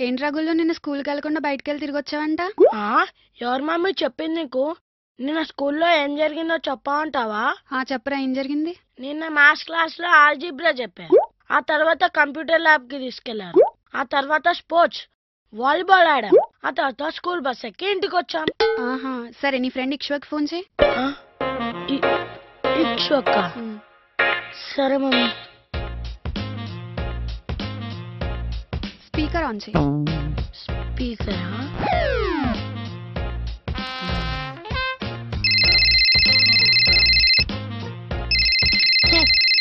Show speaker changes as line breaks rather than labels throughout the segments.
ఏంటి రఘుల్లో నిన్న స్కూల్కి వెళ్ళకుండా బయటకు వెళ్ళి తిరిగి వచ్చావంట?
ఎవరు మమ్మీ చెప్పింది నీకు? నిన్న స్కూల్లో ఏం జరిగిందో చెప్పమంటావా?
చెప్పరా, ఏం జరిగింది?
నిన్న మ్యాథ్స్ క్లాస్ లో ఆల్జీబ్రా చెప్పారు. ఆ తర్వాత కంప్యూటర్ ల్యాబ్ కి తీసుకెళ్లారు. ఆ తర్వాత స్పోర్ట్స్ వాలీబాల్ ఆడాం. ఆ తర్వాత స్కూల్ బస్ ఎక్కి ఇంటికి వచ్చాం.
సరే, నీ ఫ్రెండ్ ఇక్ష్వాకి ఫోన్ చేయి.
ఇక్ష్వక్క? సరే మమ్మీ.
స్పీకర్ ఆన్ చేయి.
స్పీకరా?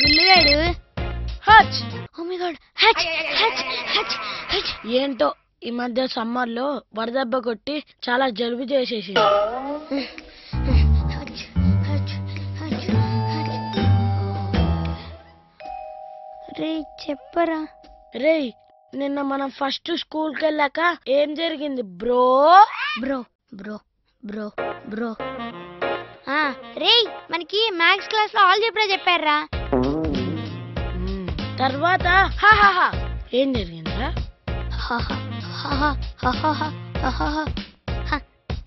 గుల్లిగాడు
ఏంటో ఈ మధ్య సమ్మర్ లో వడదెబ్బ కొట్టి చాలా జలుబు చేసేసి.
రే చెప్పరా.
రే, నిన్న మనం ఫస్ట్ స్కూల్ కి వెళ్ళాక ఏం జరిగింది bro?
Bro bro bro bro రే, మనకి మ్యాథ్స్ క్లాస్ లో ఆల్జీబ్రా చెప్పారా.
తర్వాత ఏం జరిగిందిరా?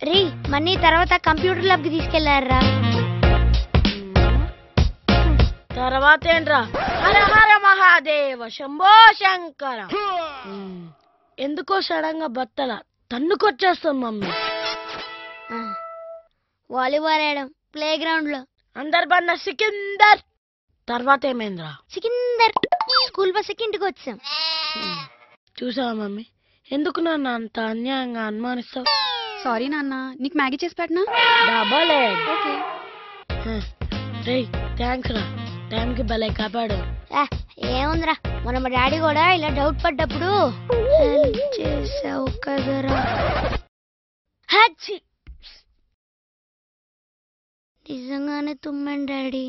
రే, మనీ తర్వాత కంప్యూటర్ ల్యాబ్ కి తీసుకెళ్లారా.
తర్వాత ఏంట్రా? హర హర మహాదేవ శంభో శంకర. ఎందుకో సడన్ గా బత్తల తన్నుకొచ్చేస్తాం మమ్మీ.
వాలీబాల్ ఆడడం ప్లే గ్రౌండ్ లో.
అందరు బంద సికిందర్. తర్వాత ఏమైందిరా?
సికిందర్ స్కూల్ బస్ ఎక్కి ఇంటికి వచ్చాం.
చూసావా మమ్మీ, ఎందుకు నన్ను అంత అన్యాయంగా అనుమానిస్తావు?
సారీ నాన్న, నీకు మ్యాగీ చేసి పెట్టనా?
Double
okay.
రే, థ్యాంక్స్ రా, టైంకి భలే కాపాడు.
ఏముందిరా, మన మా డాడీ కూడా ఇలా డౌట్ పడ్డప్పుడు హెల్ప్ చేసావు కదరా. నిజంగానే తుమ్మాను డాడీ.